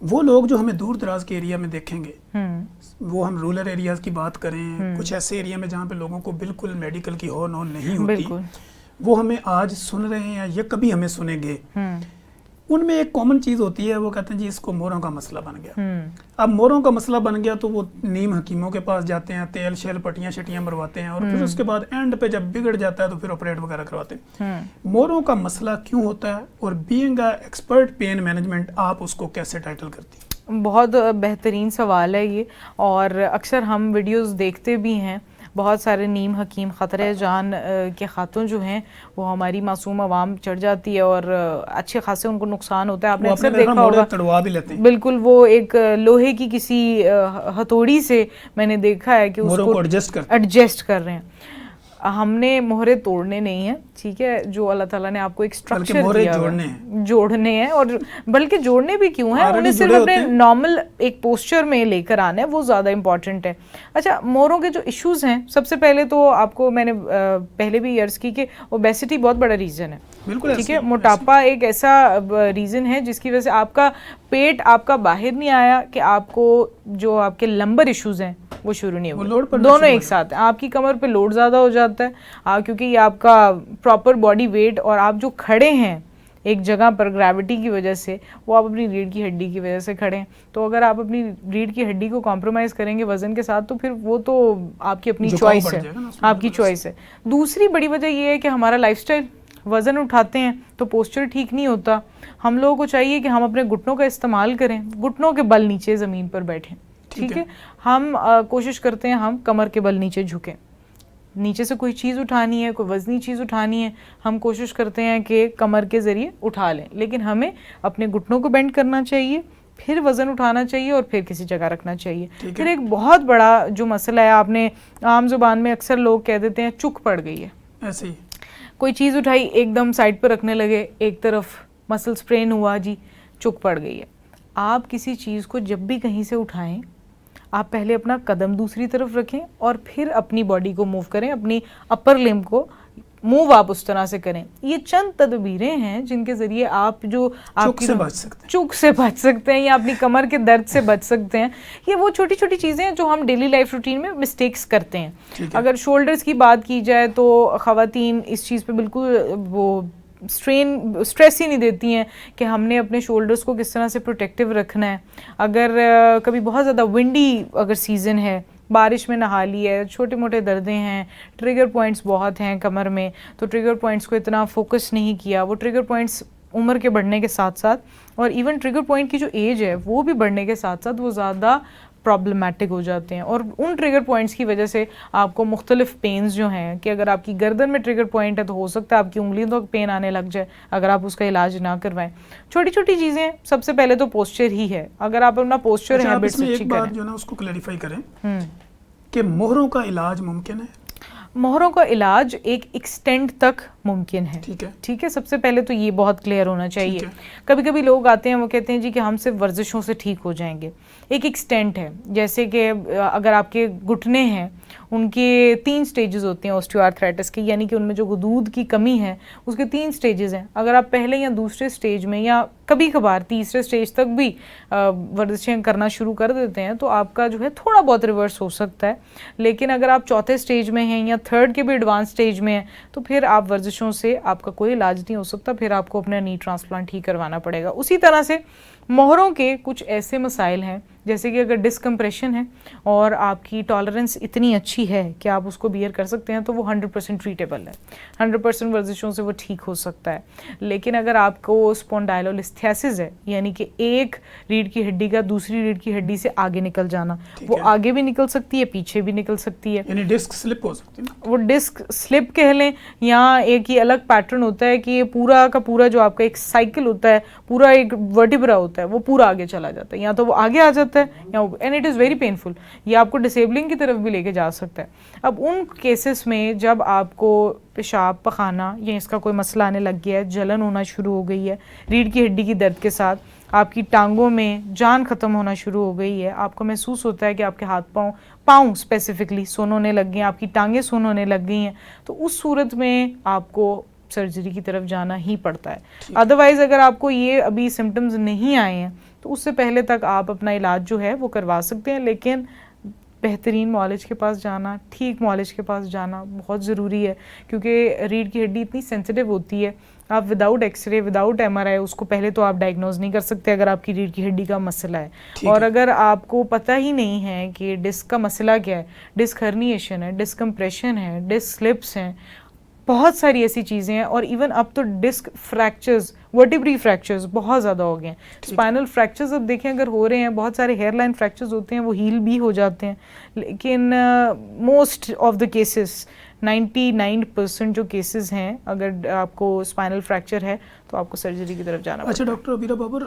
वो लोग जो हमें दूर दराज के एरिया में देखेंगे, वो हम रूरल एरियाज की बात करें, कुछ ऐसे एरिया में जहाँ पे लोगों को बिल्कुल मेडिकल की हो नॉन नहीं होती, वो हमें आज सुन रहे हैं या कभी हमें सुनेंगे, उनमें एक कॉमन चीज होती है, वो कहते हैं जी इसको मोरों का मसला बन गया। अब मोरों का मसला बन गया तो वो नीम हकीमों के पास जाते हैं, तेल शेल पट्टियां शटियां मरवाते हैं, और फिर उसके बाद एंड पे जब बिगड़ जाता है तो फिर ऑपरेट वगैरह करवाते हैं। मोरों का मसला क्यों होता है, और being a expert pain management आप उसको कैसे टाइटल करती हैं? बहुत बेहतरीन सवाल है ये, और अक्सर हम वीडियोस देखते भी हैं। बहुत सारे नीम हकीम ख़तरे जान के खातून जो हैं वो हमारी मासूम आवाम चढ़ जाती है और अच्छे खासे उनको नुकसान होता है। आपने अक्सर देखा होगा, तड़वा भी लेते हैं। बिल्कुल, वो एक लोहे की किसी हथौड़ी से मैंने देखा है कि उसको एडजस्ट कर रहे हैं। हमने मोहरे तोड़ने नहीं है, ठीक है, जो अल्लाह ताला ने आपको एक स्ट्रक्चर दिया है, जोड़ने हैं, और बल्कि जोड़ने भी क्यों है, उन्हें सिर्फ अपने नॉर्मल एक पोस्चर में लेकर आना है, वो ज़्यादा इंपॉर्टेंट है। अच्छा, मोरों के जो इश्यूज हैं, सबसे पहले तो आपको मैंने पहले भी अर्ज की कि ओबेसिटी बहुत बड़ा रीज़न है, ठीक है। मोटापा एक ऐसा रीज़न है जिसकी वजह से आपका पेट आपका बाहर नहीं आया कि आपको जो आपके लंबर इश्यूज हैं वो शुरू नहीं हुए, दोनों एक साथ हैं। आपकी कमर पे लोड ज़्यादा हो जाता है क्योंकि ये आपका प्रॉपर बॉडी वेट, और आप जो खड़े हैं एक जगह पर ग्रेविटी की वजह से, वो आप अपनी रीढ़ की हड्डी की वजह से खड़े हैं। तो अगर आप अपनी रीढ़ की हड्डी को कॉम्प्रोमाइज़ करेंगे वज़न के साथ, तो फिर वो तो आपकी अपनी चॉइस है, आपकी चॉइस है। दूसरी बड़ी वजह ये है कि हमारा लाइफस्टाइल, वज़न उठाते हैं तो पोस्चर ठीक नहीं होता। हम लोगों को चाहिए कि हम अपने घुटनों का इस्तेमाल करें, घुटनों के बल नीचे ज़मीन पर बैठें, ठीक है। हम कोशिश करते हैं हम कमर के बल नीचे झुकें। नीचे से कोई चीज़ उठानी है, कोई वज़नी चीज़ उठानी है, हम कोशिश करते हैं कि कमर के ज़रिए उठा लें, लेकिन हमें अपने घुटनों को बेंड करना चाहिए, फिर वज़न उठाना चाहिए और फिर किसी जगह रखना चाहिए। फिर एक बहुत बड़ा जो मसला है, आपने आम ज़ुबान में अक्सर लोग कह देते हैं चुक पड़ गई है, ऐसे ही कोई चीज़ उठाई एकदम साइड पर रखने लगे, एक तरफ मसल स्प्रेन हुआ, जी चुक पड़ गई है। आप किसी चीज़ को जब भी कहीं से उठाएं, आप पहले अपना कदम दूसरी तरफ रखें और फिर अपनी बॉडी को मूव करें, अपनी अपर लिम्ब को मूव आप उस तरह से करें। ये चंद तदबीरें हैं जिनके ज़रिए आप जो आपकी चुक से बच सकते हैं या अपनी कमर के दर्द से बच सकते हैं। ये वो छोटी छोटी चीज़ें हैं जो हम डेली लाइफ रूटीन में मिस्टेक्स करते हैं। अगर शोल्डर्स की बात की जाए तो ख़वातीन इस चीज़ पे बिल्कुल वो स्ट्रेस ही नहीं देती हैं कि हमने अपने शोल्डर्स को किस तरह से प्रोटेक्टिव रखना है। अगर कभी बहुत ज़्यादा विंडी अगर सीज़न है, बारिश में नहा ली है, छोटे मोटे दर्दें हैं, ट्रिगर पॉइंट्स बहुत हैं कमर में, तो ट्रिगर पॉइंट्स को इतना फोकस नहीं किया, वो ट्रिगर पॉइंट्स उम्र के बढ़ने के साथ साथ और इवन ट्रिगर पॉइंट की जो एज है वो भी बढ़ने के साथ साथ वो ज़्यादा प्रॉब्लमेटिक हो जाते हैं। और उन ट्रिगर पॉइंट्स की वजह से आपको मुख्तलिफ पेन्स जो हैं, कि अगर आपकी गर्दन में ट्रिगर पॉइंट है तो हो सकता है आपकी उंगलियों तक पेन आने लग जाए अगर आप उसका इलाज ना करवाएं। छोटी छोटी चीज़ें, सबसे पहले तो पोस्चर ही है। अगर आप अपना पोस्चर हैबिट्स अच्छी करें, जो ना उसको क्लैरिफाई करें कि मोहरों का इलाज मुमकिन है। मोहरों का इलाज एक एक्सटेंट तक मुमकिन है, ठीक है। सबसे पहले तो ये बहुत क्लियर होना चाहिए। कभी कभी लोग आते हैं वो कहते हैं जी कि हम सिर्फ वर्जिशों से ठीक हो जाएंगे। एक एक्सटेंट है, जैसे कि अगर आपके घुटने हैं उनके 3 स्टेजेस होते हैं ऑस्टियोआर्थराइटिस के, यानी कि उनमें जो गुदूद की कमी है उसके 3 स्टेजेस हैं। अगर आप पहले या दूसरे स्टेज में या कभी कभार तीसरे स्टेज तक भी वर्जिशें करना शुरू कर देते हैं तो आपका जो है थोड़ा बहुत रिवर्स हो सकता है। लेकिन अगर आप चौथे स्टेज में हैं या थर्ड के भी एडवांस स्टेज में हैं तो फिर आप वर्जिशों से आपका कोई इलाज नहीं हो सकता, फिर आपको अपना नी ट्रांसप्लांट ही करवाना पड़ेगा। उसी तरह से मोहरों के कुछ ऐसे मसाइल हैं जैसे कि अगर डिस्कम्प्रेशन है और आपकी टॉलरेंस इतनी अच्छी है कि आप उसको बियर कर सकते हैं तो वो 100% ट्रीटेबल है, 100% वर्जिशों से वो ठीक हो सकता है। लेकिन अगर आपको स्पॉन्डाइलोलिस्थेसिस है, यानी कि एक रीढ़ की हड्डी का दूसरी रीढ़ की हड्डी से आगे निकल जाना, वो आगे भी निकल सकती है, पीछे भी निकल सकती है, यानी डिस्क स्लिप हो सकती है। वो डिस्क स्लिप कह लें, या एक ही अलग पैटर्न होता है कि ये पूरा का पूरा जो आपका एक साइकिल होता है, पूरा एक वर्टिब्रा होता है, वो पूरा आगे चला जाता है, या तो वो आगे आ जाता है and it is very painful, ये आपको डिसेबलिंग की तरफ भी लेके जा सकता है। अब उन केसेस में जब आपको पेशाब पखाना या इसका कोई मसला आने लग गया है, जलन होना शुरू हो गई है, रीढ़ की हड्डी की दर्द के साथ आपकी टांगों में जान ख़त्म होना शुरू हो गई है, आपको महसूस होता है कि आपके हाथ पाँव स्पेसिफिकली सुन्न होने लग गए हैं, आपकी टांगें सुन्न होने लग गई हैं, तो उस सूरत में आपको सर्जरी की तरफ जाना ही पड़ता है। अदरवाइज़ अगर आपको ये अभी सिम्टम्स नहीं आए हैं तो उससे पहले तक आप अपना इलाज जो है वो करवा सकते हैं, लेकिन बेहतरीन मॉलिज के पास जाना, ठीक मॉलिज के पास जाना बहुत ज़रूरी है, क्योंकि रीढ़ की हड्डी इतनी सेंसिटिव होती है, आप विदाउट एक्सरे विदाउट MRI उसको पहले तो आप डायग्नोज नहीं कर सकते अगर आपकी रीढ़ की हड्डी का मसला है। और अगर आपको पता ही नहीं है कि डिस्क का मसला क्या है, डिस्क हर्निएशन है, डिस्क कंप्रेशन है, डिस्क स्लिप्स हैं, बहुत सारी ऐसी चीज़ें हैं, और इवन अब तो डिस्क फ्रैक्चर्स, वर्टिब्री फ्रैक्चर्स बहुत ज़्यादा हो गए हैं। स्पाइनल फ्रैक्चर्स अब देखें अगर हो रहे हैं, बहुत सारे हेयर लाइन फ्रैक्चर्स होते हैं वो हील भी हो जाते हैं, लेकिन मोस्ट ऑफ द केसेस 99% जो केसेस हैं, अगर आपको स्पाइनल फ्रैक्चर है तो आपको सर्जरी की तरफ जाना। अच्छा डॉक्टर अबीरा बाबर,